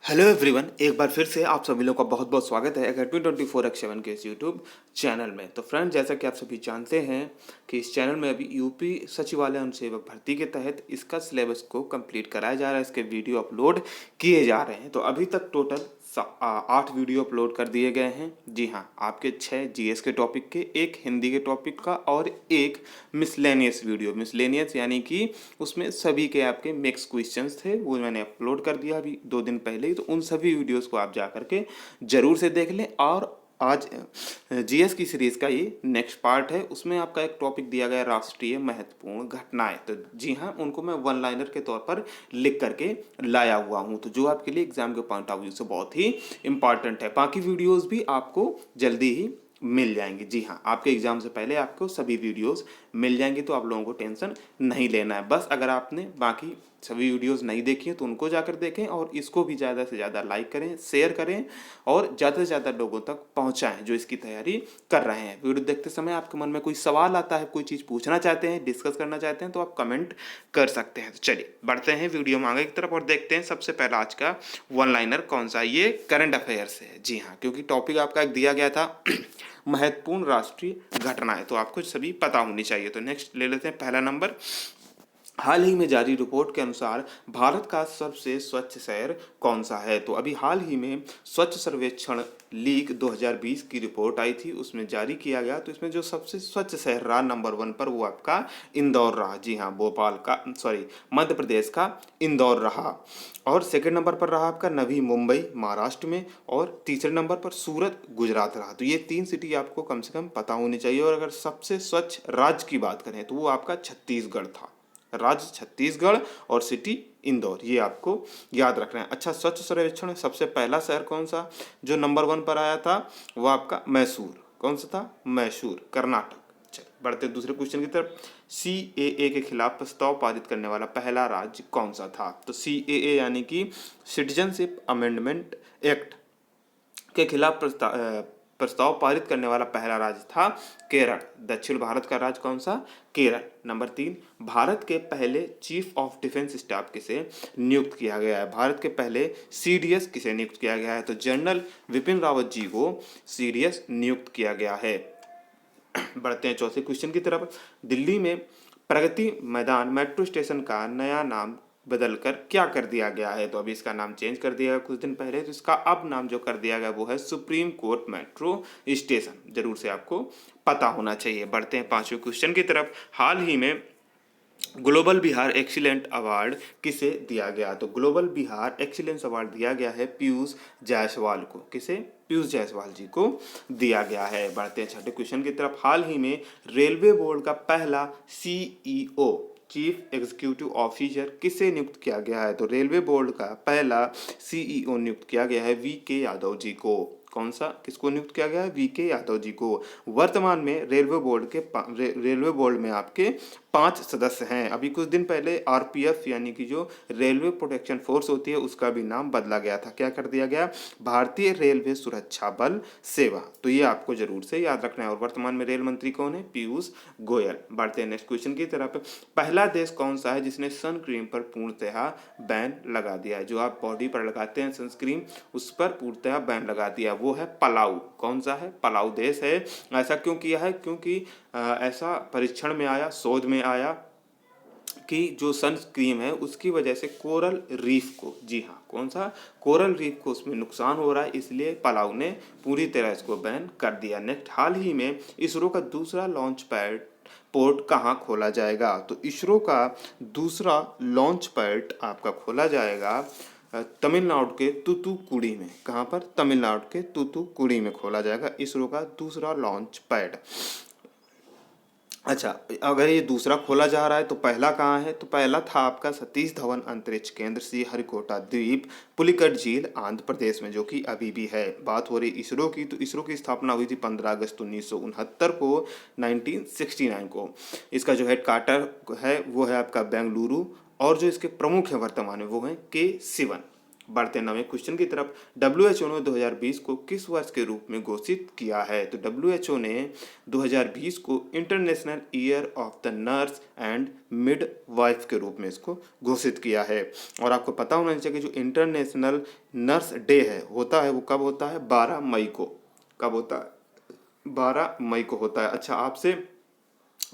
Hello everyone, एक बार फिर से आप सभी लोगों का बहुत बहुत स्वागत है अकेडमी 24/7 के इस यूट्यूब चैनल में। तो फ्रेंड, जैसा कि आप सभी जानते हैं कि इस चैनल में अभी यूपी सचिवालय एवं सेवक भर्ती के तहत इसका सिलेबस को कंप्लीट कराया जा रहा है। इसके वीडियो अपलोड किए जा रहे हैं। तो अभी तक टोटल 8 वीडियो अपलोड कर दिए गए हैं। जी हाँ, आपके 6 जीएस के टॉपिक के, एक हिंदी के टॉपिक का और एक मिसलेनियस वीडियो। मिसलेनियस यानी कि उसमें सभी के आपके मिक्स क्वेश्चंस थे, वो मैंने अपलोड कर दिया अभी 2 दिन पहले ही। तो उन सभी वीडियोस को आप जा करके जरूर से देख लें। और आज जीएस की सीरीज का ये नेक्स्ट पार्ट है। उसमें आपका एक टॉपिक दिया गया है, राष्ट्रीय महत्वपूर्ण घटनाएं। तो जी हाँ, उनको मैं वन लाइनर के तौर पर लिख करके लाया हुआ हूँ, तो जो आपके लिए एग्जाम के पॉइंट ऑफ व्यू से बहुत ही इंपॉर्टेंट है। बाकी वीडियोस भी आपको जल्दी ही मिल जाएंगे। जी हाँ, आपके एग्जाम से पहले आपको सभी वीडियोस मिल जाएंगी, तो आप लोगों को टेंशन नहीं लेना है। बस अगर आपने बाकी सभी वीडियोस नहीं देखी हैं तो उनको जाकर देखें, और इसको भी ज़्यादा से ज़्यादा लाइक करें, शेयर करें और ज़्यादा से ज़्यादा लोगों तक पहुंचाएं जो इसकी तैयारी कर रहे हैं। वीडियो देखते समय आपके मन में कोई सवाल आता है, कोई चीज़ पूछना चाहते हैं, डिस्कस करना चाहते हैं, तो आप कमेंट कर सकते हैं। तो चलिए बढ़ते हैं वीडियो में आगे की तरफ और देखते हैं सबसे पहला आज का वन लाइनर कौन सा। ये करंट अफेयर्स है। जी हाँ, क्योंकि टॉपिक आपका एक दिया गया था महत्वपूर्ण राष्ट्रीय घटनाएं, तो आपको सभी पता होनी चाहिए। तो नेक्स्ट ले लेते हैं पहला नंबर। हाल ही में जारी रिपोर्ट के अनुसार भारत का सबसे स्वच्छ शहर कौन सा है। तो अभी हाल ही में स्वच्छ सर्वेक्षण लीग 2020 की रिपोर्ट आई थी, उसमें जारी किया गया। तो इसमें जो सबसे स्वच्छ शहर रहा नंबर 1 पर, वो आपका इंदौर रहा। जी हाँ, मध्य प्रदेश का इंदौर रहा। और सेकंड नंबर पर रहा आपका नवी मुंबई महाराष्ट्र में, और तीसरे नंबर पर सूरत गुजरात रहा। तो ये 3 सिटी आपको कम से कम पता होनी चाहिए। और अगर सबसे स्वच्छ राज्य की बात करें तो वो आपका छत्तीसगढ़ था। राज्य छत्तीसगढ़ और सिटी इंदौर, ये आपको याद रखना है। अच्छा, स्वच्छ सर्वेक्षण में सबसे पहला शहर कौन सा जो नंबर 1 पर आया था, वो आपका मैसूर। कौन सा था? मैसूर, कर्नाटक। चलिए बढ़ते दूसरे क्वेश्चन की तरफ। सीएए के खिलाफ प्रस्ताव पारित करने वाला पहला राज्य कौन सा था। तो सीएए यानी कि सिटीजनशिप अमेंडमेंट एक्ट के खिलाफ प्रस्ताव पारित करने वाला पहला राज्य था केरल। दक्षिण भारत का राज्य कौन सा? केरल। नंबर 3, भारत के पहले चीफ ऑफ डिफेंस स्टाफ किसे नियुक्त किया गया है। भारत के पहले सीडीएस किसे नियुक्त किया गया है। तो जनरल विपिन रावत जी को सीडीएस नियुक्त किया गया है। बढ़ते हैं चौथे क्वेश्चन की तरफ। दिल्ली में प्रगति मैदान मेट्रो स्टेशन का नया नाम बदलकर क्या कर दिया गया है। तो अभी इसका नाम चेंज कर दिया गया कुछ दिन पहले। तो इसका अब नाम जो कर दिया गया वो है सुप्रीम कोर्ट मेट्रो स्टेशन। जरूर से आपको पता होना चाहिए। बढ़ते हैं पांचवें क्वेश्चन की तरफ। हाल ही में ग्लोबल बिहार एक्सीलेंट अवार्ड किसे दिया गया। तो ग्लोबल बिहार एक्सीलेंस अवार्ड दिया गया है पीयूष जायसवाल को। किसे? पीयूष जायसवाल जी को दिया गया है। बढ़ते हैं छठे क्वेश्चन की तरफ। हाल ही में रेलवे बोर्ड का पहला सीईओ, चीफ एग्जीक्यूटिव ऑफिसर किसे नियुक्त किया गया है। तो रेलवे बोर्ड का पहला सीईओ नियुक्त किया गया है वीके यादव जी को। कौन सा? किसको नियुक्त किया गया है? वीके यादव जी को। वर्तमान में रेलवे बोर्ड में आपके 5 सदस्य हैं। अभी कुछ दिन पहले आरपीएफ यानी कि जो रेलवे प्रोटेक्शन फोर्स होती है उसका भी नाम बदला गया था। क्या कर दिया गया? भारतीय रेलवे सुरक्षा बल सेवा। तो ये आपको जरूर से याद रखना है। और वर्तमान में रेल मंत्री कौन है? पीयूष गोयल। बढ़ते हैं नेक्स्ट क्वेश्चन की तरफ। पहला देश कौन सा है जिसने सन क्रीम पर पूर्णतः बैन लगा दिया है। जो आप बॉडी पर लगाते हैं सनस्क्रीन, उस पर पूर्णतः बैन लगा दिया, वो है पलाऊ। कौन सा है? पलाऊ देश है। ऐसा क्यों किया है? क्योंकि ऐसा परीक्षण में आया, शोध में आया कि जो सनस्क्रीन है उसकी वजह से कोरल रीफ को, जी हाँ, कौन सा? कोरल रीफ को उसमें नुकसान हो रहा है, इसलिए पलाऊ ने पूरी तरह इसको बैन कर दिया। नेक्स्ट, हाल ही में इसरो का दूसरा लॉन्च पैड पोर्ट कहाँ खोला जाएगा। तो इसरो का दूसरा लॉन्च पैड आपका खोला जाएगा तमिलनाडु के तूतुकुड़ी में। कहाँ पर? तमिलनाडु के तूतुकुड़ी में खोला जाएगा इसरो का दूसरा लॉन्च पैड। अच्छा, अगर ये दूसरा खोला जा रहा है तो पहला कहाँ है। तो पहला था आपका सतीश धवन अंतरिक्ष केंद्र श्रीहरिकोटा द्वीप, पुलिकट झील, आंध्र प्रदेश में, जो कि अभी भी है। बात हो रही इसरो की, तो इसरो की स्थापना हुई थी 15 अगस्त 1969 को, 1969 को। इसका जो हेड क्वार्टर है वो है आपका बेंगलुरु, और जो इसके प्रमुख है वर्तमान में वो है के सिवन। बढ़ते हैं 9वें क्वेश्चन की तरफ। WHO ने 2020 को किस वर्ष के रूप में घोषित किया है? तो WHO ने 2020 को international year of the nurse and midwife के रूप में इसको घोषित किया है। और आपको पता होना चाहिए कि जो इंटरनेशनल नर्स डे है होता है वो कब होता है? 12 मई को। कब होता है? 12 मई को होता है। अच्छा, आपसे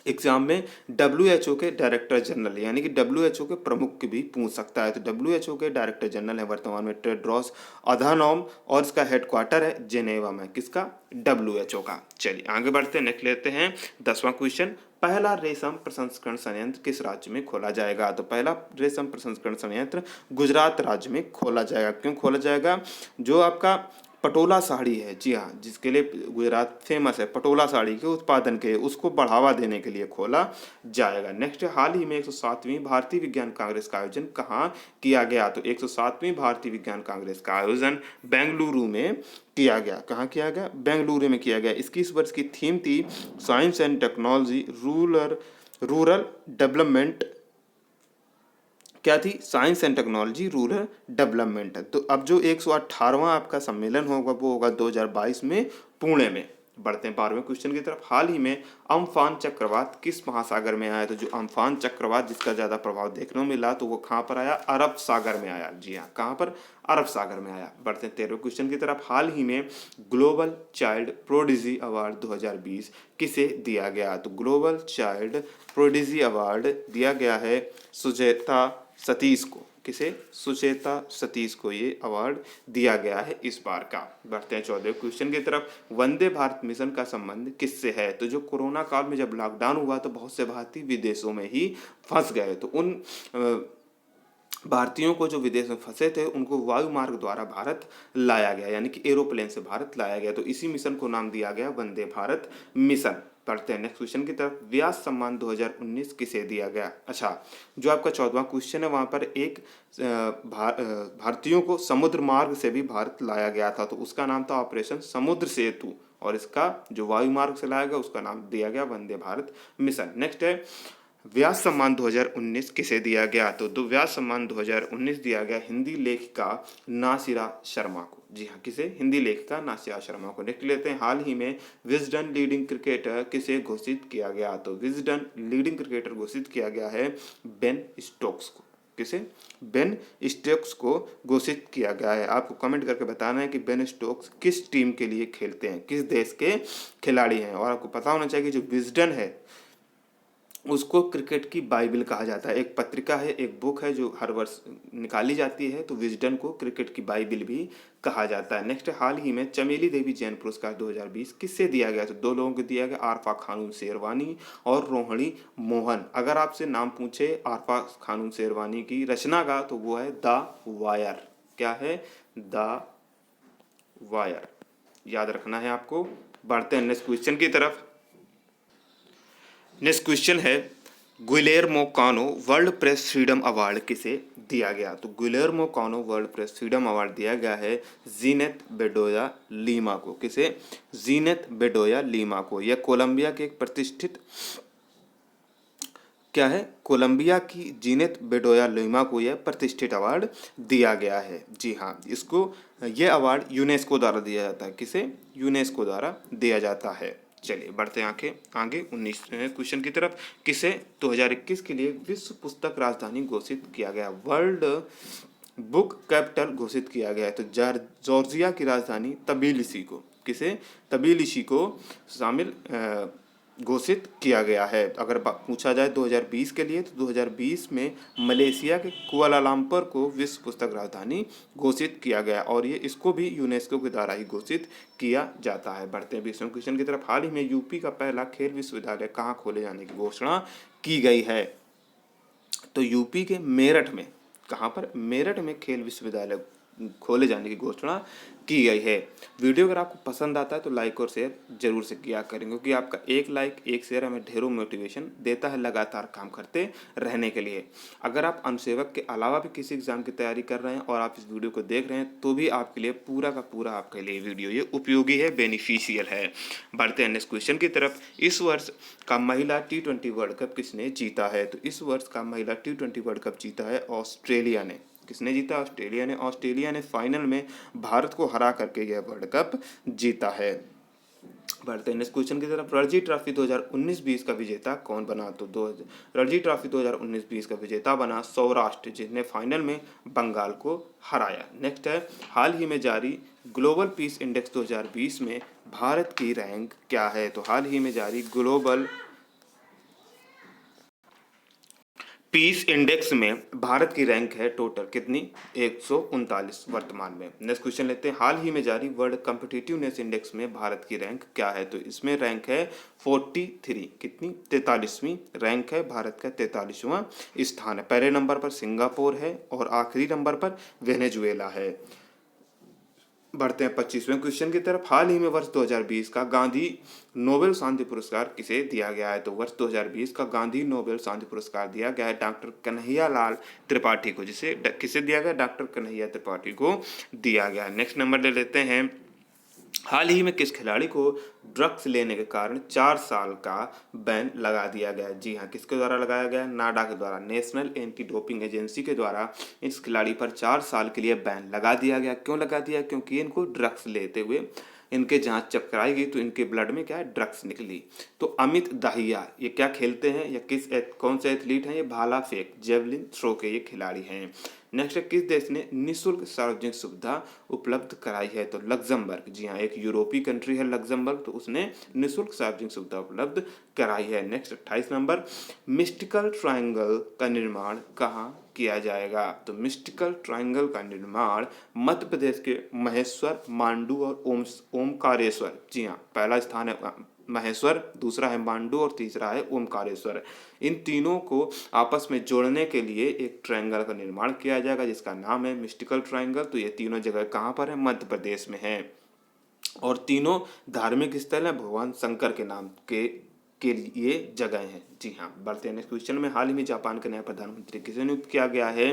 एग्जाम में WHO के डायरेक्टर जनरल यानी कि WHO के प्रमुख की भी पूछ सकता है। तो WHO के डायरेक्टर जनरल है वर्तमान में टेड्रोस अधानोम और इसका हेडक्वार्टर है जेनेवा में। किसका? WHO का। चलिए आगे बढ़ते हैं, नेक्स्ट लेते हैं 10वां क्वेश्चन। पहला रेशम प्रसंस्करण संयंत्र किस राज्य में खोला जाएगा? तो पहला रेशम प्रसंस्करण संयंत्र गुजरात राज्य में खोला जाएगा। क्यों खोला जाएगा? जो आपका पटोला साड़ी है, जी हाँ, जिसके लिए गुजरात फेमस है पटोला साड़ी के उत्पादन के, उसको बढ़ावा देने के लिए खोला जाएगा। नेक्स्ट, हाल ही में 107वीं भारतीय विज्ञान कांग्रेस का आयोजन कहाँ किया गया? तो 107वीं भारतीय विज्ञान कांग्रेस का आयोजन बेंगलुरु में किया गया। कहाँ किया गया? बेंगलुरु में किया गया। इसकी इस वर्ष की थीम थी science and technology rural development. क्या थी? Science and technology rural development. तो अब जो 118वां आपका सम्मेलन होगा वो होगा 2022 में पुणे में। बढ़ते हैं 12वें क्वेश्चन की तरफ। हाल ही में अम्फान चक्रवात किस महासागर में आया? तो जो अम्फान चक्रवात जिसका ज़्यादा प्रभाव देखने को मिला तो वो कहाँ पर आया? अरब सागर में आया। जी हाँ, कहाँ पर? अरब सागर में आया। बढ़ते हैं 13वें क्वेश्चन की तरफ। हाल ही में ग्लोबल चाइल्ड प्रोडिजी अवार्ड 2020 किसे दिया गया? तो ग्लोबल चाइल्ड प्रोडिजी अवार्ड दिया गया है सुचेता सतीश को। किसे? सुचेता सतीश को ये अवार्ड दिया गया है इस बार का। बढ़ते हैं 14वें क्वेश्चन की तरफ। वंदे भारत मिशन का संबंध किससे है? तो जो कोरोना काल में जब लॉकडाउन हुआ तो बहुत से भारतीय विदेशों में ही फंस गए, तो उन भारतीयों को जो विदेश में फंसे थे उनको वायु मार्ग द्वारा भारत लाया गया, यानी कि एरोप्लेन से भारत लाया गया। तो इसी मिशन को नाम दिया गया वंदे भारत मिशन। पढ़ते हैं नेक्स्ट क्वेश्चन की तरफ। व्यास सम्मान 2019 किसे दिया गया? अच्छा, जो आपका 14वां क्वेश्चन है वहाँ पर एक भारतीयों को समुद्र मार्ग से भी भारत लाया गया था, तो उसका नाम था ऑपरेशन समुद्र सेतु, और इसका जो वायु मार्ग से लाया गया उसका नाम दिया गया वंदे भारत मिशन। नेक्स्ट है व्यास सम्मान 2019 किसे दिया गया? तो व्यास सम्मान 2019 दिया गया हिंदी लेखिका नासिरा शर्मा को। जी हाँ, किसे? हिंदी लेखिका नासिरा शर्मा को। नेक्स्ट लेते हैं, हाल ही में विजडन लीडिंग क्रिकेटर किसे घोषित किया गया? तो विजडन लीडिंग क्रिकेटर घोषित किया गया है बेन स्टोक्स को। किसे? बेन स्टोक्स को घोषित किया गया है। आपको कमेंट करके बताना है कि बेन स्टोक्स किस टीम के लिए खेलते हैं, किस देश के खिलाड़ी हैं। और आपको पता होना चाहिए कि जो विजडन है उसको क्रिकेट की बाइबल कहा जाता है। एक पत्रिका है, एक बुक है जो हर वर्ष निकाली जाती है, तो विजडन को क्रिकेट की बाइबल भी कहा जाता है। नेक्स्ट, हाल ही में चमेली देवी जैन पुरस्कार 2020 किससे दिया गया? तो 2 लोगों को दिया गया, आरफा खानूम शेरवानी और रोहिणी मोहन। अगर आपसे नाम पूछे आरफा खानूम शेरवानी की रचना का तो वो है द वायर। क्या है? द वायर, याद रखना है आपको। बढ़ते हैं नेक्स्ट क्वेश्चन की तरफ। नेक्स्ट क्वेश्चन है गुइलेर्मो कानो वर्ल्ड प्रेस फ्रीडम अवार्ड किसे दिया गया? तो गुइलेर्मो कानो वर्ल्ड प्रेस फ्रीडम अवार्ड दिया गया है जीनेत बेडोया लीमा को। किसे? जीनेत बेडोया लीमा को। यह कोलंबिया के एक प्रतिष्ठित क्या है? कोलंबिया की जीनेत बेडोया लीमा को यह प्रतिष्ठित अवार्ड दिया गया है। जी हाँ, इसको यह अवार्ड यूनेस्को द्वारा दिया जाता है। किसे? यूनेस्को द्वारा दिया जाता है। चलिए बढ़ते हैं आगे 19वें क्वेश्चन की तरफ। किसे 2021 के लिए विश्व पुस्तक राजधानी घोषित किया गया? वर्ल्ड बुक कैपिटल घोषित किया गया है। तो जॉर्जिया की राजधानी तबिलिसी को। किसे? तबिलिसी को शामिल घोषित किया गया है। अगर पूछा जाए 2020 के लिए तो 2020 में मलेशिया के कुआलालंपुर को विश्व पुस्तक राजधानी घोषित किया गया, और ये इसको भी यूनेस्को के द्वारा ही घोषित किया जाता है। बढ़ते हैं 20वें क्वेश्चन की तरफ। हाल ही में यूपी का पहला खेल विश्वविद्यालय कहाँ खोले जाने की घोषणा की गई है? तो यूपी के मेरठ में। कहाँ पर? मेरठ में खेल विश्वविद्यालय खोले जाने की घोषणा की गई है। वीडियो अगर आपको पसंद आता है तो लाइक और शेयर जरूर से किया करें, क्योंकि आपका एक लाइक एक शेयर हमें ढेरों मोटिवेशन देता है लगातार काम करते रहने के लिए। अगर आप अनुसेवक के अलावा भी किसी एग्जाम की तैयारी कर रहे हैं और आप इस वीडियो को देख रहे हैं तो भी आपके लिए पूरा का पूरा आपके लिए वीडियो ये उपयोगी है, बेनिफिशियल है। बढ़ते हैं नेक्स्ट क्वेश्चन की तरफ। इस वर्ष का महिला T20 वर्ल्ड कप किसने जीता है? तो इस वर्ष का महिला T20 वर्ल्ड कप जीता है ऑस्ट्रेलिया ने। किसने जीता? ऑस्ट्रेलिया ने। ऑस्ट्रेलिया ने फाइनल में भारत को हरा करके यह वर्ल्ड कप जीता है। बढ़ते हैं नेक्स्ट क्वेश्चन की तरफ। रणजी ट्रॉफी 2019-20 का विजेता कौन बना? तो रणजी ट्रॉफी 2019-20 का विजेता बना सौराष्ट्र, जिसने फाइनल में बंगाल को हराया। नेक्स्ट है, हाल ही में जारी ग्लोबल पीस इंडेक्स 2020 में भारत की रैंक क्या है? तो हाल ही में जारी ग्लोबल पीस इंडेक्स में भारत की रैंक है टोटल कितनी? 139 वर्तमान में। नेक्स्ट क्वेश्चन लेते हैं, हाल ही में जारी वर्ल्ड कॉम्पिटिटिवनेस इंडेक्स में भारत की रैंक क्या है? तो इसमें रैंक है 43, कितनी? 43वीं रैंक है, भारत का 43वां स्थान है। पहले नंबर पर सिंगापुर है और आखिरी नंबर पर वेनेजुएला है। बढ़ते हैं 25वें क्वेश्चन की तरफ। हाल ही में वर्ष 2020 का गांधी नोबेल शांति पुरस्कार किसे दिया गया है? तो वर्ष 2020 का गांधी नोबेल शांति पुरस्कार दिया गया है डॉक्टर कन्हैया लाल त्रिपाठी को, जिसे किसे दिया गया? डॉक्टर कन्हैया त्रिपाठी को दिया गया। नेक्स्ट नंबर ले लेते हैं, हाल ही में किस खिलाड़ी को ड्रग्स लेने के कारण 4 साल का बैन लगा दिया गया? जी हाँ, किसके द्वारा लगाया गया? नाडा के द्वारा, नेशनल एंटी डोपिंग एजेंसी के द्वारा इस खिलाड़ी पर 4 साल के लिए बैन लगा दिया गया। क्यों लगा दिया? क्योंकि इनको ड्रग्स लेते हुए इनके जांच चेक कराई गई तो इनके ब्लड में क्या है? ड्रग्स निकली। तो अमित दाहिया ये क्या खेलते हैं या कौन से एथलीट हैं? ये भाला फेंक, जेवलिन थ्रो के ये खिलाड़ी हैं। नेक्स्ट है, किस देश ने निःशुल्क सार्वजनिक सुविधा उपलब्ध कराई है? तो लग्जमबर्ग। जी हाँ, एक यूरोपीय कंट्री है लग्जमबर्ग, तो उसने निःशुल्क सार्वजनिक सुविधा उपलब्ध कराई है। नेक्स्ट 28 नंबर, मिस्टिकल ट्रायंगल का निर्माण कहाँ किया जाएगा? तो मिस्टिकल ट्रायंगल का निर्माण मध्य प्रदेश के महेश्वर, मांडू और ओमकारेश्वर। जी हाँ, पहला स्थान है महेश्वर, दूसरा है मांडू और तीसरा है ओमकारेश्वर। इन तीनों को आपस में जोड़ने के लिए एक ट्रायंगल का निर्माण किया जाएगा जिसका नाम है मिस्टिकल ट्रायंगल। तो ये तीनों जगह कहाँ पर है? मध्य प्रदेश में है और तीनों धार्मिक स्थल है, भगवान शंकर के नाम के लिए जगह हैं। जी हाँ, बढ़ते हैं नेक्स्ट क्वेश्चन में। हाल ही में जापान के नए प्रधानमंत्री किसे नियुक्त किया गया है?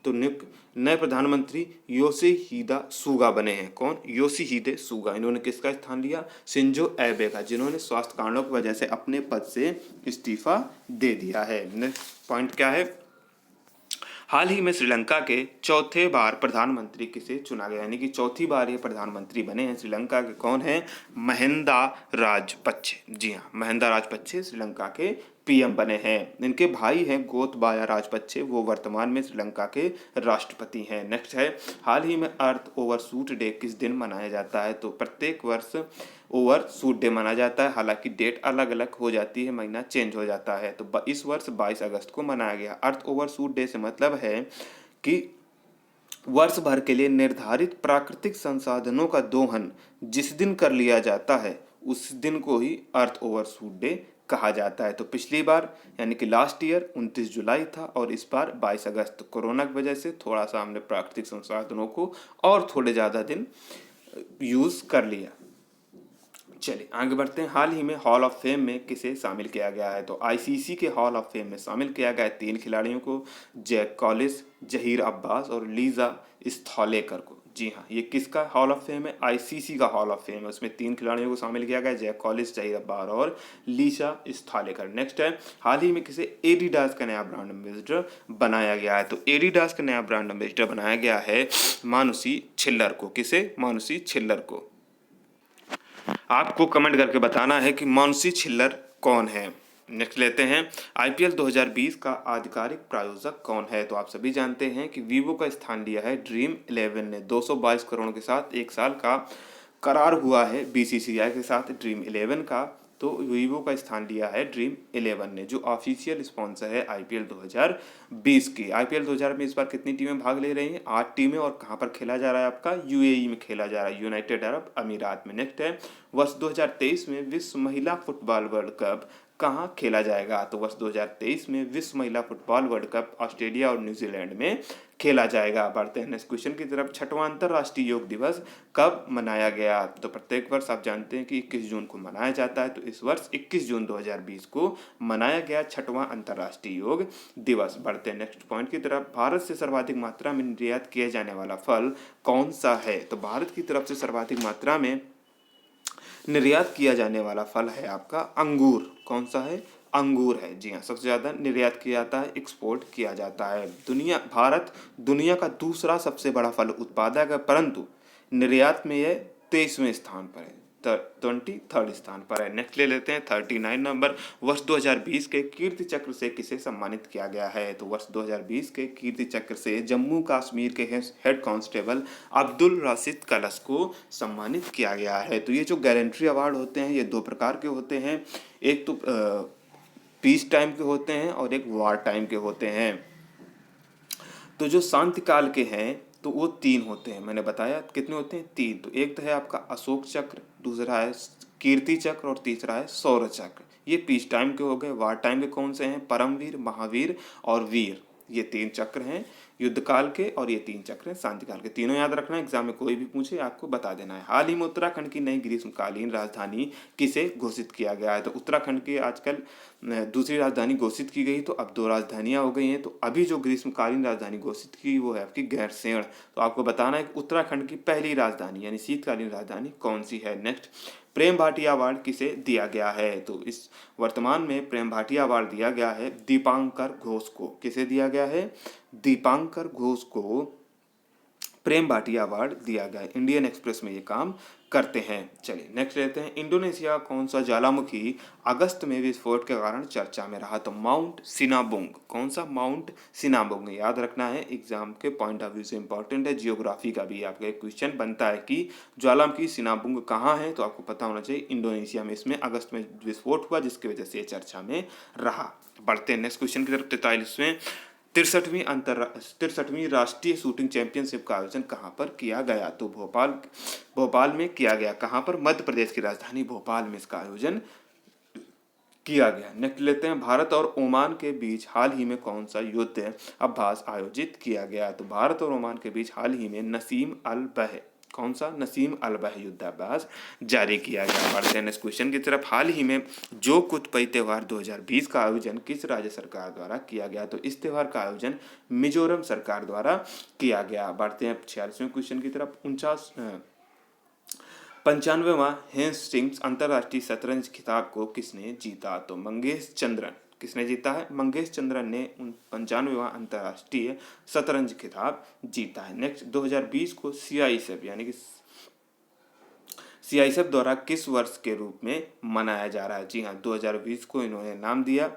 तो नए प्रधानमंत्री योशिहिदे सुगा बने हैं। कौन? Yoshihide Suga. इन्होंने किसका स्थान लिया? शिंजो एबे का, जिन्होंने स्वास्थ्य कारणों की वजह से अपने पद से इस्तीफा दे दिया है। नेक्स्ट पॉइंट क्या है? हाल ही में श्रीलंका के चौथे बार प्रधानमंत्री किसे चुना गया? यानी कि चौथी बार ये प्रधानमंत्री बने हैं श्रीलंका के। कौन है? महिंदा राजपक्षे। जी हाँ, महिंदा राजपक्षे श्रीलंका के पीएम बने हैं। इनके भाई हैं गोतबाया राजपक्षे, वो वर्तमान में श्रीलंका के राष्ट्रपति हैं। नेक्स्ट है, हाल ही में अर्थ ओवरशूट डे किस दिन मनाया जाता है? तो प्रत्येक वर्ष ओवरशूट डे मनाया जाता है, हालांकि डेट अलग अलग हो जाती है, महीना चेंज हो जाता है। तो इस वर्ष 22 अगस्त को मनाया गया। अर्थ ओवरशूट डे से मतलब है कि वर्ष भर के लिए निर्धारित प्राकृतिक संसाधनों का दोहन जिस दिन कर लिया जाता है उस दिन को ही अर्थ ओवरशूट डे कहा जाता है। तो पिछली बार यानी कि लास्ट ईयर 29 जुलाई था और इस बार 22 अगस्त। कोरोना की वजह से थोड़ा सा हमने प्राकृतिक संसाधनों को और थोड़े ज़्यादा दिन यूज़ कर लिया। चलिए आगे बढ़ते हैं। हाल ही में हॉल ऑफ फेम में किसे शामिल किया गया है? तो आईसीसी के हॉल ऑफ फेम में शामिल किया गया है 3 खिलाड़ियों को, जैक कॉलिस, जहीर अब्बास और लीजा स्थॉलेकर को। जी हाँ, ये किसका हॉल ऑफ फेम है? आईसीसी का हॉल ऑफ फेम है, उसमें 3 खिलाड़ियों को शामिल किया गया है, जैक कॉलिस, जहीर अब्बास और लीजा स्थॉलेकर। नेक्स्ट है, हाल ही में किसे एडिडास का नया ब्रांड एम्बेसडर बनाया गया है? तो एडिडास का नया ब्रांड एम्बेसडर बनाया गया है मानुषी छिल्लर को। किसे? मानुषी छिल्लर को। आपको कमेंट करके बताना है कि मानुषी छिल्लर कौन है। नेक्स्ट लेते हैं, आईपीएल 2020 का आधिकारिक प्रायोजक कौन है? तो आप सभी जानते हैं कि वीवो का स्थान लिया है ड्रीम 11 ने। 222 करोड़ के साथ 1 साल का करार हुआ है बीसीसीआई के साथ ड्रीम 11 का। तो वीवो का स्थान लिया है ड्रीम 11 ने, जो ऑफिशियल स्पॉन्सर है आईपीएल 2020 की। आईपीएल 2000 में इस बार कितनी टीमें भाग ले रही हैं? 8 टीमें। और कहाँ पर खेला जा रहा है? आपका यूएई में खेला जा रहा है, यूनाइटेड अरब अमीरात में। नेक्स्ट है, वर्ष 2023 में विश्व महिला फुटबॉल वर्ल्ड कप कहाँ खेला जाएगा? तो वर्ष 2023 में विश्व महिला फुटबॉल वर्ल्ड कप ऑस्ट्रेलिया और न्यूजीलैंड में खेला जाएगा। बढ़ते हैं नेक्स्ट क्वेश्चन की तरफ। छठवां अंतर्राष्ट्रीय योग दिवस कब मनाया गया? तो प्रत्येक वर्ष आप जानते हैं कि 21 जून को मनाया जाता है, तो इस वर्ष 21 जून 2020 को मनाया गया छठवां अंतर्राष्ट्रीय योग दिवस। बढ़ते हैं नेक्स्ट पॉइंट की तरफ। भारत से सर्वाधिक मात्रा में निर्यात किया जाने वाला फल कौन सा है? तो भारत की तरफ से सर्वाधिक मात्रा में निर्यात किया जाने वाला फल है आपका अंगूर। कौन सा है? अंगूर है। जी हाँ, सबसे ज़्यादा निर्यात किया जाता है, एक्सपोर्ट किया जाता है। भारत दुनिया का दूसरा सबसे बड़ा फल उत्पादक है, परंतु निर्यात में यह 23वें स्थान पर है, 23rd स्थान पर है। नेक्स्ट ले लेते हैं 39 नंबर। वर्ष 2020 के कीर्ति चक्र से किसे सम्मानित किया गया है? तो वर्ष 2020 के कीर्ति चक्र से जम्मू कश्मीर के हेड कांस्टेबल अब्दुल राशिद कलश को सम्मानित किया गया है। तो ये जो गैलेंट्री अवार्ड होते हैं ये दो प्रकार के होते हैं, एक तो पीस टाइम के होते हैं और एक वार टाइम के होते हैं। तो जो शांति काल के हैं तो वो 3 होते हैं, मैंने बताया कितने होते हैं, 3। तो एक तो है आपका अशोक चक्र, दूसरा है कीर्ति चक्र और तीसरा है शौर्य चक्र। ये पीस टाइम के हो गए। वार टाइम के कौन से हैं? परमवीर, महावीर और वीर। ये 3 चक्र हैं युद्ध काल के, और ये 3 चक्र हैं शांति काल के। तीनों याद रखना, एग्जाम में कोई भी पूछे आपको बता देना है। हाल ही में उत्तराखंड की नई ग्रीष्मकालीन राजधानी किसे घोषित किया गया है? तो उत्तराखंड की आजकल दूसरी राजधानी घोषित की गई, तो अब 2 राजधानियां हो गई हैं। तो अभी जो ग्रीष्मकालीन राजधानी घोषित की वो है आपकी गैरसैंण। तो आपको बताना है कि उत्तराखंड की पहली राजधानी यानी शीतकालीन राजधानी कौन सी है। नेक्स्ट, प्रेम भाटिया अवार्ड किसे दिया गया है? तो इस वर्तमान में प्रेम भाटिया अवार्ड दिया गया है दीपांकर घोष को। किसे दिया गया है? दीपांकर घोष को प्रेम भाटिया अवार्ड दिया गया है। इंडियन एक्सप्रेस में ये काम करते हैं। चलिए नेक्स्ट लेते हैं, इंडोनेशिया कौन सा ज्वालामुखी अगस्त में विस्फोट के कारण चर्चा में रहा? तो माउंट सिनाबुंग। कौन सा? Mount Sinabung. याद रखना है, एग्जाम के पॉइंट ऑफ व्यू से इंपॉर्टेंट है। जियोग्राफी का भी आपका एक क्वेश्चन बनता है कि ज्वालामुखी सिनाबुंग कहाँ है, तो आपको पता होना चाहिए इंडोनेशिया में इसमें अगस्त में विस्फोट हुआ, जिसकी वजह से ये चर्चा में रहा। बढ़ते हैं नेक्स्ट क्वेश्चन की तरफ। 43वें 63वीं राष्ट्रीय शूटिंग चैंपियनशिप का आयोजन कहाँ पर किया गया? तो भोपाल में किया गया। कहाँ पर? मध्य प्रदेश की राजधानी भोपाल में इसका आयोजन किया गया। नेक्स्ट लेते हैं, भारत और ओमान के बीच हाल ही में कौन सा युद्ध अभ्यास आयोजित किया गया? तो भारत और ओमान के बीच हाल ही में नसीम अल बह, कौन सा? नसीम अल बह युद्धाभ्यास जारी किया गया। बढ़ते हैं नेक्स्ट क्वेश्चन की तरफ। हाल ही में जो कुतुबई त्योहार 2020 का आयोजन किस राज्य सरकार द्वारा किया गया? तो इस त्योहार का आयोजन मिजोरम सरकार द्वारा किया गया। बढ़ते हैं 46वें क्वेश्चन की तरफ। 95वां हेस्टिंग्स अंतर्राष्ट्रीय शतरंज खिताब को किसने जीता? तो मंगेश चंद्रन। किसने जीता है? मंगेश चंद्रन ने 95वां अंतर्राष्ट्रीय शतरंज खिताब जीता है। नेक्स्ट, 2020 को CISF यानी कि CISF द्वारा किस वर्ष के रूप में मनाया जा रहा है? जी हाँ, 2020 को इन्होंने नाम दिया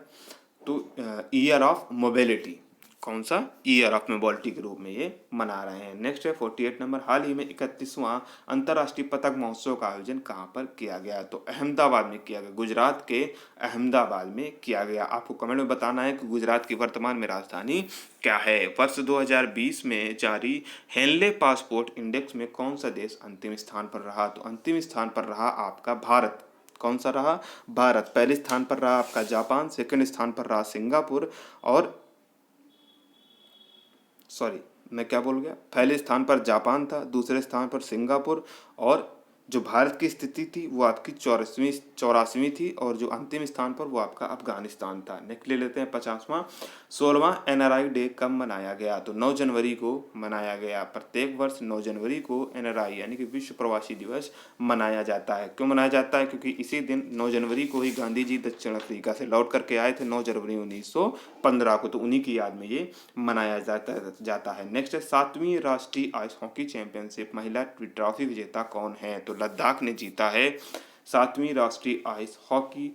तो ईयर ऑफ मोबिलिटी। कौन सा? ईयर ऑफ मोबिलिटी के रूप में ये मना रहे हैं। नेक्स्ट है 48 नंबर। हाल ही में 31वां अंतर्राष्ट्रीय पतंग महोत्सव का आयोजन कहाँ पर किया गया? तो अहमदाबाद में किया गया। गुजरात के अहमदाबाद में किया गया। आपको कमेंट में बताना है कि गुजरात की वर्तमान में राजधानी क्या है। वर्ष 2020 में जारी हेनले पासपोर्ट इंडेक्स में कौन सा देश अंतिम स्थान पर रहा? तो अंतिम स्थान पर रहा आपका भारत। कौन सा रहा? भारत। पहले स्थान पर रहा आपका जापान, सेकंड स्थान पर रहा सिंगापुर, और मैं क्या बोल गया, पहले स्थान पर जापान था, दूसरे स्थान पर सिंगापुर, और जो भारत की स्थिति थी वो आपकी 84वीं थी, और जो अंतिम स्थान पर वो आपका अफगानिस्तान था। नेक्स्ट ले लेते हैं 50वां। 16वां NRI डे कब मनाया गया? तो 9 जनवरी को मनाया गया। प्रत्येक वर्ष 9 जनवरी को NRI यानी कि विश्व प्रवासी दिवस मनाया जाता है। क्यों मनाया जाता है? क्योंकि इसी दिन 9 जनवरी को ही गांधी जी दक्षिण अफ्रीका से लौट करके आए थे, 9 जनवरी 1915 को। तो उन्हीं की याद में ये मनाया जाता है। नेक्स्ट है 7वीं राष्ट्रीय आइस हॉकी चैंपियनशिप महिला ट्रॉफी विजेता कौन है? तो लद्दाख ने जीता है 7वीं राष्ट्रीय आइस हॉकी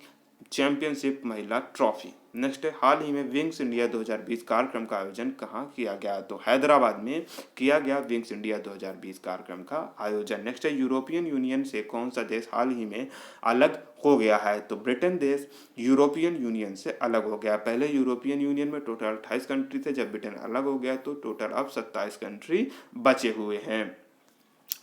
चैंपियनशिप महिला ट्रॉफी। नेक्स्ट है, हाल ही में विंग्स इंडिया 2020 कार्यक्रम का आयोजन कहाँ किया गया? तो हैदराबाद में किया गया विंग्स इंडिया 2020 कार्यक्रम का आयोजन। नेक्स्ट है, यूरोपियन यूनियन से कौन सा देश हाल ही में अलग हो गया है? तो ब्रिटेन देश यूरोपियन यूनियन से अलग हो गया। पहले यूरोपियन यूनियन में टोटल 28 कंट्री थे, जब ब्रिटेन अलग हो गया तो टोटल अब 27 कंट्री बचे हुए हैं।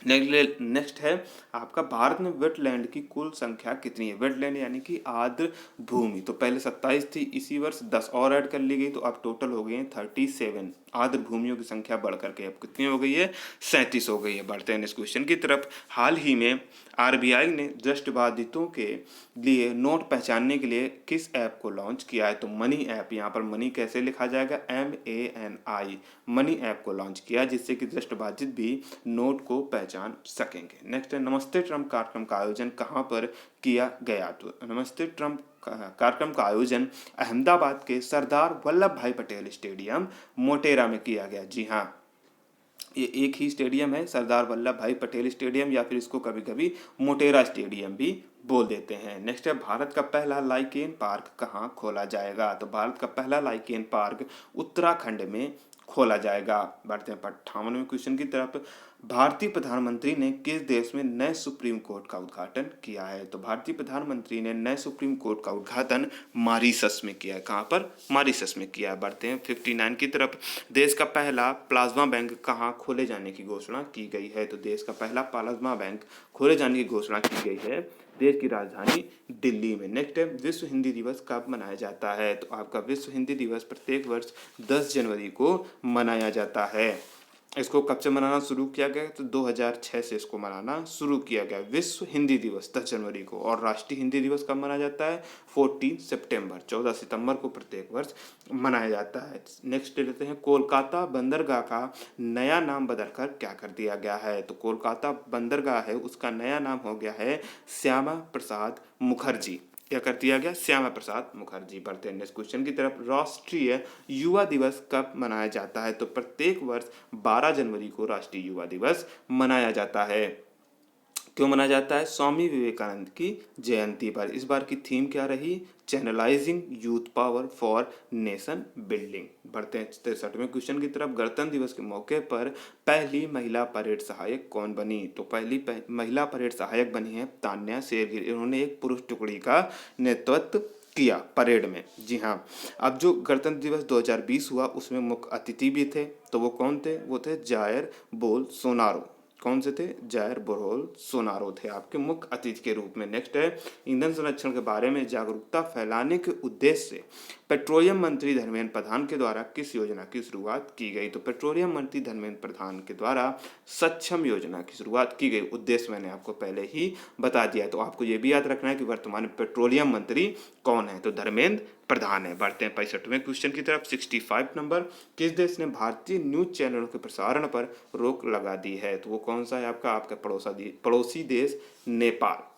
नेक्स्ट है आपका, भारत में वेटलैंड की कुल संख्या कितनी है? वेटलैंड यानी कि आर्द्र भूमि। तो पहले 27 थी, इसी वर्ष 10 और ऐड कर ली गई, तो अब टोटल हो गई है 37। आर्द्र भूमियों की संख्या बढ़ करके अब कितनी हो गई है? 37 हो गई है। बढ़ते हैं इस क्वेश्चन की तरफ। हाल ही में RBI ने दृष्टिबाधितों के लिए नोट पहचानने के लिए किस ऐप को लॉन्च किया है? तो मनी ऐप। यहाँ पर मनी कैसे लिखा जाएगा? MANI। मनी ऐप को लॉन्च किया जिससे कि दृष्टिबाधित भी नोट को पहचान पहचान सकेंगे। नेक्स्ट है नमस्ते ट्रंप कार्यक्रम का आयोजन कहाँ पर किया गया? तो नमस्ते ट्रंप कार्यक्रम का आयोजन अहमदाबाद के सरदार वल्लभ भाई पटेल स्टेडियम मोटेरा में किया गया। जी हाँ, ये एक ही स्टेडियम है, सरदार वल्लभ भाई पटेल स्टेडियम, या फिर इसको कभी कभी मोटेरा स्टेडियम भी बोल देते हैं। नेक्स्ट है भारत का पहला लाइकेन पार्क कहाँ खोला जाएगा? तो भारत का पहला लाइकेन पार्क उत्तराखंड में खोला जाएगा। बढ़ते हैं 58वें क्वेश्चन की तरफ। भारतीय प्रधानमंत्री ने किस देश में नए सुप्रीम कोर्ट का उद्घाटन किया है? तो भारतीय प्रधानमंत्री ने नए सुप्रीम कोर्ट का उद्घाटन मॉरिशस में किया है। कहाँ पर? मॉरिशस में किया है। बढ़ते हैं 59 की तरफ। देश का पहला प्लाज्मा बैंक कहाँ खोले जाने की घोषणा की गई है? तो देश का पहला प्लाज्मा बैंक खोले जाने की घोषणा की गई है देश की राजधानी दिल्ली में। नेक्स्ट है विश्व हिंदी दिवस कब मनाया जाता है? तो आपका विश्व हिंदी दिवस प्रत्येक वर्ष 10 जनवरी को मनाया जाता है। इसको कब से मनाना शुरू किया गया? तो 2006 से इसको मनाना शुरू किया गया, विश्व हिंदी दिवस 10 जनवरी को। और राष्ट्रीय हिंदी दिवस कब मनाया जाता है? 14 सितंबर, 14 सितंबर को प्रत्येक वर्ष मनाया जाता है। नेक्स्ट लेते हैं कोलकाता बंदरगाह का नया नाम बदलकर क्या कर दिया गया है? तो कोलकाता बंदरगाह है, उसका नया नाम हो गया है श्यामा प्रसाद मुखर्जी। क्या कर दिया गया? श्यामा प्रसाद मुखर्जी। बढ़ते हैं नेक्स्ट क्वेश्चन की तरफ। राष्ट्रीय युवा दिवस कब मनाया जाता है? तो प्रत्येक वर्ष 12 जनवरी को राष्ट्रीय युवा दिवस मनाया जाता है। क्यों मनाया जाता है? स्वामी विवेकानंद की जयंती पर। इस बार की थीम क्या रही? Channelising youth power for nation building. बढ़ते हैं 63वें क्वेश्चन की तरफ। गणतंत्र दिवस के मौके पर पहली महिला परेड सहायक कौन बनी? तो पहली महिला परेड सहायक बनी है तान्या शेरगिल। इन्होंने एक पुरुष टुकड़ी का नेतृत्व किया परेड में। जी हाँ, अब जो गणतंत्र दिवस 2020 हुआ उसमें मुख्य अतिथि भी थे, तो वो कौन थे? वो थे जायर बोल्सोनारो। कौन से थे? जायर बोल्सोनारो थे आपके मुख्य अतिथि के रूप में। नेक्स्ट है ईंधन संरक्षण के बारे में जागरूकता फैलाने के उद्देश्य से पेट्रोलियम मंत्री धर्मेंद्र प्रधान के द्वारा किस योजना की शुरुआत की गई? तो पेट्रोलियम मंत्री धर्मेंद्र प्रधान के द्वारा सक्षम योजना की शुरुआत की गई। उद्देश्य मैंने आपको पहले ही बता दिया, तो आपको ये भी याद रखना है कि वर्तमान में पेट्रोलियम मंत्री कौन है? तो धर्मेंद्र प्रधान है। बढ़ते हैं 65वें क्वेश्चन की तरफ। 65 नंबर। किस देश ने भारतीय न्यूज चैनलों के प्रसारण पर रोक लगा दी है? तो वो कौन सा है आपका? आपका पड़ोसी देश नेपाल।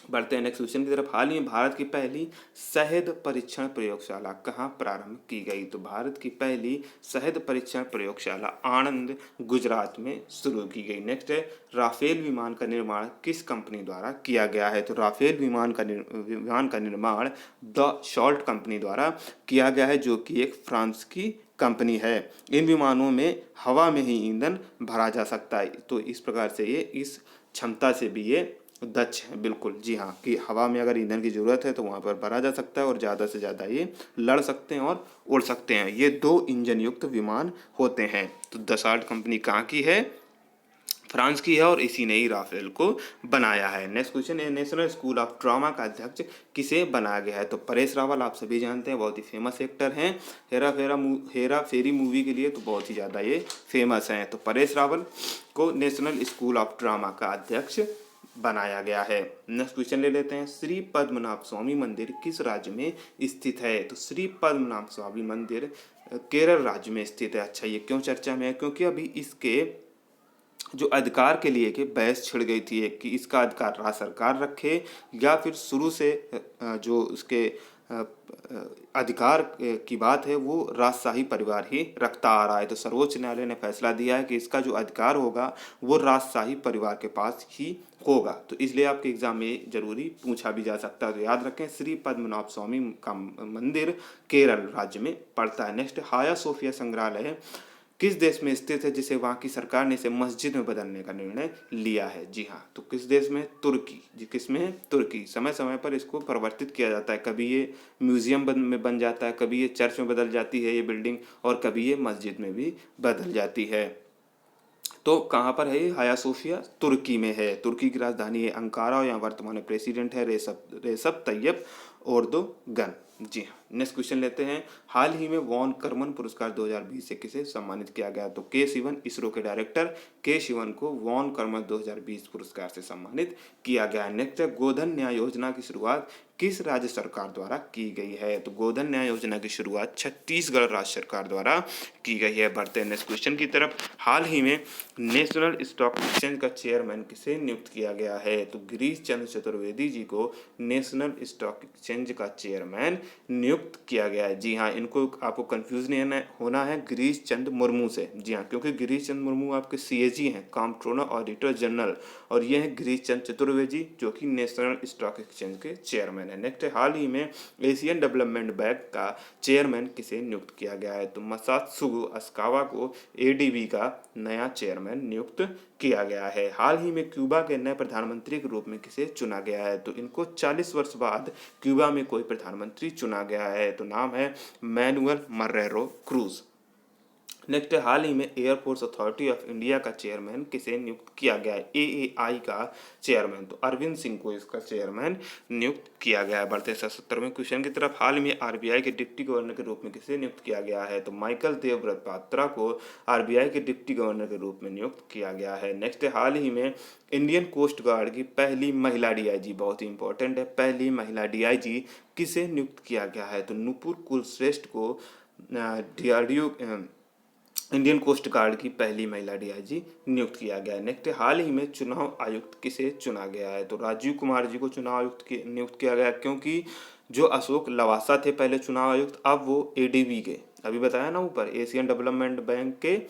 बढ़ते हैं नेक्स्ट क्वेश्चन की तरफ। हाल ही में भारत की पहली शहद परीक्षण प्रयोगशाला कहाँ प्रारंभ की गई? तो भारत की पहली शहद परीक्षण प्रयोगशाला आणंद गुजरात में शुरू की गई। नेक्स्ट है राफेल विमान का निर्माण किस कंपनी द्वारा किया गया है? तो राफेल विमान का निर्माण दसॉल्ट कंपनी द्वारा किया गया है, जो कि एक फ्रांस की कंपनी है। इन विमानों में हवा में ही ईंधन भरा जा सकता है, तो इस प्रकार से ये इस क्षमता से भी ये दक्ष है। बिल्कुल, जी हाँ, कि हवा में अगर ईंधन की जरूरत है तो वहाँ पर भरा जा सकता है और ज़्यादा से ज़्यादा ये लड़ सकते हैं और उड़ सकते हैं। ये 2 इंजन युक्त विमान होते हैं। तो दसॉल्ट कंपनी कहाँ की है? फ्रांस की है, और इसी ने ही राफेल को बनाया है। नेक्स्ट क्वेश्चन है नेशनल स्कूल ऑफ ड्रामा का अध्यक्ष किसे बनाया गया है? तो परेश रावल आप सभी जानते हैं, बहुत ही फेमस एक्टर हैं। हेरा फेरी मूवी के लिए तो बहुत ही ज़्यादा ये फेमस हैं। तो परेश रावल को नेशनल स्कूल ऑफ ड्रामा का अध्यक्ष बनाया गया है। नेक्स्ट क्वेश्चन ले लेते हैं। श्री पद्मनाभ स्वामी मंदिर किस राज्य में स्थित है? तो श्री पद्मनाभ स्वामी मंदिर केरल राज्य में स्थित है। अच्छा, ये क्यों चर्चा में है? क्योंकि अभी इसके जो अधिकार के लिए कि बहस छिड़ गई थी कि इसका अधिकार राज्य सरकार रखे या फिर शुरू से जो उसके अधिकार की बात है वो राजशाही परिवार ही रखता आ रहा है। तो सर्वोच्च न्यायालय ने फैसला दिया है कि इसका जो अधिकार होगा वो राजशाही परिवार के पास ही होगा। तो इसलिए आपके एग्जाम में जरूरी पूछा भी जा सकता है। तो याद रखें, श्री पद्मनाभ स्वामी का मंदिर केरल राज्य में पड़ता है। नेक्स्ट, हाया सोफिया संग्रहालय किस देश में स्थित है जिसे वहाँ की सरकार ने इसे मस्जिद में बदलने का निर्णय लिया है? जी हाँ, तो किस देश में? तुर्की। जी, किस में है? तुर्की। समय समय पर इसको परिवर्तित किया जाता है, कभी ये म्यूजियम में बन जाता है, कभी ये चर्च में बदल जाती है ये बिल्डिंग, और कभी ये मस्जिद में भी बदल जाती है। तो कहाँ पर है? हाया सोफिया तुर्की में है। तुर्की की राजधानी है अंकारा, और यहाँ वर्तमान में प्रेसिडेंट है रेसप तैयब एर्दोगन। जी हाँ। नेक्स्ट क्वेश्चन लेते हैं, हाल ही में वॉन करमन पुरस्कार 2020 से किसे सम्मानित किया गया? तो के शिवन, इसरो के डायरेक्टर के शिवन को वॉन करमन 2020 पुरस्कार से सम्मानित किया गया। नेक्स्ट है, गोधन न्याय योजना की शुरुआत किस राज्य सरकार द्वारा की गई है? तो गोधन न्याय योजना की शुरुआत छत्तीसगढ़ राज्य सरकार द्वारा की गई है। बढ़ते हैं नेक्स्ट क्वेश्चन की तरफ, हाल ही में नेशनल स्टॉक एक्सचेंज का चेयरमैन किसे नियुक्त किया गया है? तो गिरीश चंद्र चतुर्वेदी जी को नेशनल स्टॉक एक्सचेंज का चेयरमैन नियुक्त किया गया है। जी हाँ, इनको आपको कंफ्यूज नहीं होना है गिरीश चंद्र मुर्मू से। जी हाँ, क्योंकि गिरीश चंद्र मुर्मू आपके सीएजी हैं, कंट्रोलर ऑडिटर जनरल, और ये हैं गिरीश चंद्र चतुर्वेदी जो कि नेशनल स्टॉक एक्सचेंज के चेयरमैन है। नेक्स्ट, हाल ही में एशियन डेवलपमेंट बैंक का चेयरमैन किसे नियुक्त किया गया है? तो मसात्सुगु अस्कावा को एडीबी का नया चेयरमैन नियुक्त किया गया है। हाल ही में क्यूबा के नए प्रधानमंत्री के रूप में किसे चुना गया है? तो इनको 40 वर्ष बाद क्यूबा में कोई प्रधानमंत्री चुना गया है, तो नाम है मैनुअल मर्रेरो क्रूज। नेक्स्ट, हाल ही में एयरफोर्स अथॉरिटी ऑफ इंडिया का चेयरमैन किसे नियुक्त किया गया है? एएआई का चेयरमैन, तो अरविंद सिंह को इसका चेयरमैन नियुक्त किया गया है। बढ़ते 77वें क्वेश्चन की तरफ, हाल में आरबीआई के डिप्टी गवर्नर के रूप में किसे नियुक्त किया गया है? तो माइकल देवव्रत पात्रा को आरबीआई के डिप्टी गवर्नर के रूप में नियुक्त किया गया है। नेक्स्ट, हाल ही में इंडियन कोस्ट गार्ड की पहली महिला डीआईजी, बहुत ही इंपॉर्टेंट है, पहली महिला डीआईजी किसे नियुक्त किया गया है? तो नुपुर कुलश्रेष्ठ को डीआरडीओ इंडियन कोस्ट गार्ड की पहली महिला डीआईजी नियुक्त किया गया है। नेक्स्ट, हाल ही में चुनाव आयुक्त किसे चुना गया है? तो राजीव कुमार जी को चुनाव आयुक्त नियुक्त किया गया, क्योंकि जो अशोक लवासा थे पहले चुनाव आयुक्त, अब वो एडीबी के, अभी बताया ना ऊपर, एशियन डेवलपमेंट बैंक के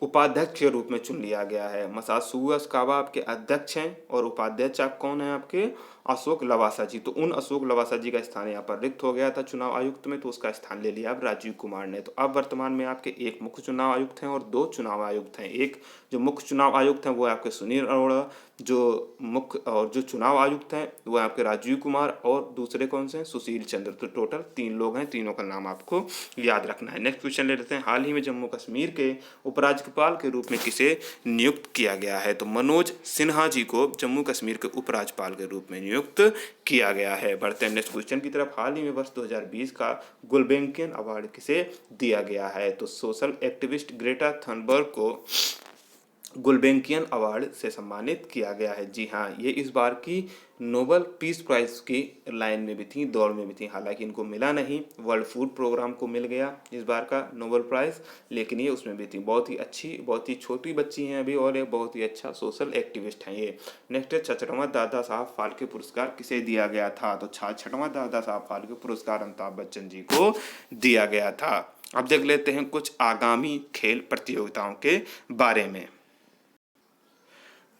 उपाध्यक्ष के रूप में चुन लिया गया है। मसात्सुगु अस्कावा आपके अध्यक्ष हैं और उपाध्यक्ष आप कौन है? आपके अशोक लवासा जी। तो उन अशोक लवासा जी का स्थान यहाँ पर रिक्त हो गया था चुनाव आयुक्त में, तो उसका स्थान ले लिया अब राजीव कुमार ने। तो अब वर्तमान में आपके एक मुख्य चुनाव आयुक्त हैं और 2 चुनाव आयुक्त हैं। एक जो मुख्य चुनाव आयुक्त हैं वो आपके सुनील अरोड़ा, जो मुख्य और जो चुनाव आयुक्त हैं वो आपके राजीव कुमार, और दूसरे कौन से हैं? सुशील चंद्र। तो टोटल 3 लोग हैं, तीनों का नाम आपको याद रखना है। नेक्स्ट क्वेश्चन ले लेते हैं, हाल ही में जम्मू कश्मीर के उपराज्यपाल के रूप में किसे नियुक्त किया गया है? तो मनोज सिन्हा जी को जम्मू कश्मीर के उपराज्यपाल के रूप में नियुक्त किया गया है। बढ़ते हैं नेक्स्ट क्वेश्चन की तरफ, हाल ही में वर्ष 2020 का गुलबेंकियन अवार्ड किसे दिया गया है? तो सोशल एक्टिविस्ट ग्रेटा थनबर्ग को गुलबेंकियन अवार्ड से सम्मानित किया गया है। जी हाँ, ये इस बार की नोबेल पीस प्राइज की लाइन में भी थी, दौड़ में भी थी, हालांकि इनको मिला नहीं, वर्ल्ड फूड प्रोग्राम को मिल गया इस बार का नोबेल प्राइज, लेकिन ये उसमें भी थी। बहुत ही अच्छी, बहुत ही छोटी बच्ची हैं अभी, और एक बहुत ही अच्छा सोशल एक्टिविस्ट हैं ये। नेक्स्ट है, 66वां दादा साहब फाल्के पुरस्कार किसे दिया गया था? तो 66वां दादा साहब फाल्के पुरस्कार अमिताभ बच्चन जी को दिया गया था। अब देख लेते हैं कुछ आगामी खेल प्रतियोगिताओं के बारे में।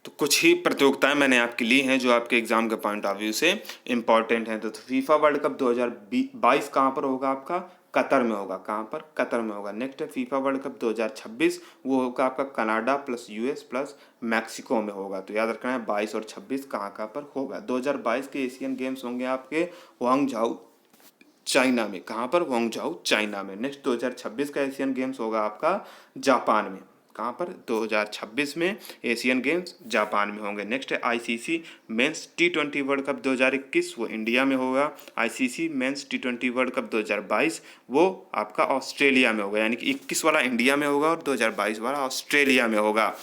तो कुछ ही प्रतियोगिताएं मैंने आपकी ली हैं जो आपके एग्जाम के पॉइंट ऑफ व्यू से इम्पॉर्टेंट हैं। तो फीफा वर्ल्ड कप 2022 कहाँ पर होगा? आपका कतर में होगा। कहाँ पर? कतर में होगा। नेक्स्ट है फीफा वर्ल्ड कप 2026, वो होगा आपका Canada plus US plus Mexico में होगा। तो याद रखना है 22 और 26 कहाँ पर होगा। 2022 के एशियन गेम्स होंगे आपके हुआंगझाऊ चाइना में। कहाँ पर? हुआंगझाऊ चाइना में। नेक्स्ट 2026 का एशियन गेम्स होगा आपका जापान में। कहाँ पर? 2026 में एशियन गेम्स जापान में होंगे। नेक्स्ट है आईसीसी मेंस टी20 वर्ल्ड कप 2021, वो इंडिया में होगा। आईसीसी मेंस टी20 वर्ल्ड कप 2022 वो आपका ऑस्ट्रेलिया में होगा, यानी कि 21 वाला इंडिया में होगा और 2022 वाला ऑस्ट्रेलिया में होगा।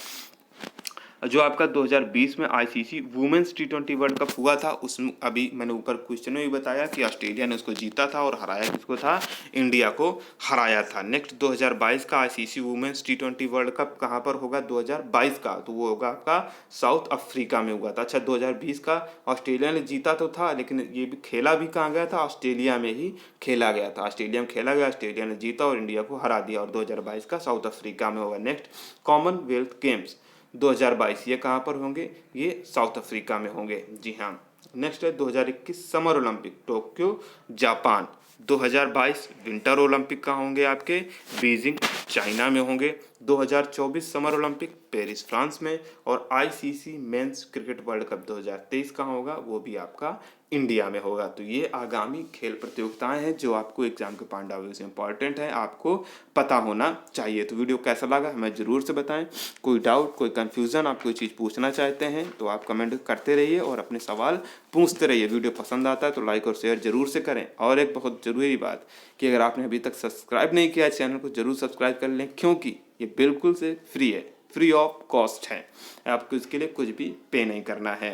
जो आपका 2020 में आईसीसी वुमेन्स टी20 वर्ल्ड कप हुआ था, उसमें अभी मैंने ऊपर क्वेश्चन में भी बताया कि ऑस्ट्रेलिया ने उसको जीता था और हराया किसको था? इंडिया को हराया था। नेक्स्ट 2022 का आईसीसी वुमेन्स टी20 वर्ल्ड कप कहाँ पर होगा? 2022 का, तो वो होगा आपका साउथ अफ्रीका में हुआ था। अच्छा, 2020 का ऑस्ट्रेलिया ने जीता तो था, लेकिन ये भी खेला भी कहाँ गया था? ऑस्ट्रेलिया में ही खेला गया था। ऑस्ट्रेलिया में खेला गया, ऑस्ट्रेलिया ने जीता और इंडिया को हरा दिया, और 2022 का साउथ अफ्रीका में होगा। नेक्स्ट कॉमनवेल्थ गेम्स 2022, ये कहाँ पर होंगे? ये साउथ अफ्रीका में होंगे। जी हाँ। नेक्स्ट है 2021 summer Olympic Tokyo Japan. 2022 winter Olympic कहाँ होंगे? आपके बीजिंग चाइना में होंगे। 2024 समर ओलंपिक पेरिस फ्रांस में, और ICC men's cricket world cup 2023 कहाँ होगा, वो भी आपका इंडिया में होगा। तो ये आगामी खेल प्रतियोगिताएं हैं जो आपको एग्जाम के पॉइंट ऑफ व्यू से इंपॉर्टेंट है, आपको पता होना चाहिए। तो वीडियो कैसा लगा हमें ज़रूर से बताएं। कोई डाउट, कोई कन्फ्यूज़न, आप कोई चीज़ पूछना चाहते हैं तो आप कमेंट करते रहिए और अपने सवाल पूछते रहिए। वीडियो पसंद आता है तो लाइक और शेयर जरूर से करें। और एक बहुत ज़रूरी बात कि अगर आपने अभी तक सब्सक्राइब नहीं किया है चैनल को, ज़रूर सब्सक्राइब कर लें, क्योंकि ये बिल्कुल से फ्री है, फ्री ऑफ कॉस्ट है। आपको इसके लिए कुछ भी पे नहीं करना है।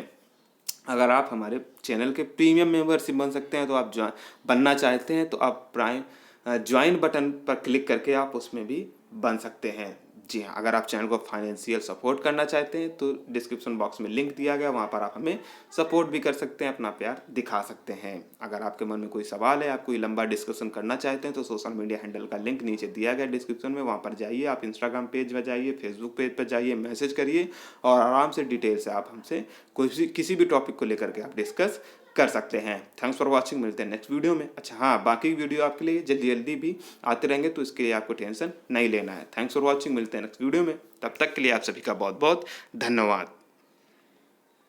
अगर आप हमारे चैनल के प्रीमियम मेंबरशिप बन सकते हैं तो आप बनना चाहते हैं तो आप ज्वाइन बटन पर क्लिक करके आप उसमें भी बन सकते हैं। जी हाँ, अगर आप चैनल को फाइनेंशियल सपोर्ट करना चाहते हैं तो डिस्क्रिप्शन बॉक्स में लिंक दिया गया, वहाँ पर आप हमें सपोर्ट भी कर सकते हैं, अपना प्यार दिखा सकते हैं। अगर आपके मन में कोई सवाल है, आप कोई लंबा डिस्कशन करना चाहते हैं तो सोशल मीडिया हैंडल का लिंक नीचे दिया गया डिस्क्रिप्शन में, वहाँ पर जाइए। आप इंस्टाग्राम पेज पर जाइए, फेसबुक पेज पर जाइए, मैसेज करिए और आराम से डिटेल से आप हमसे किसी भी टॉपिक को लेकर के आप डिस्कस कर सकते हैं। थैंक्स फॉर वॉचिंग, मिलते हैं नेक्स्ट वीडियो में। अच्छा हाँ, बाकी वीडियो आपके लिए जल्दी जल्दी भी आते रहेंगे तो इसके लिए आपको टेंशन नहीं लेना है। थैंक्स फॉर वॉचिंग, मिलते हैं नेक्स्ट वीडियो में। तब तक के लिए आप सभी का बहुत बहुत धन्यवाद।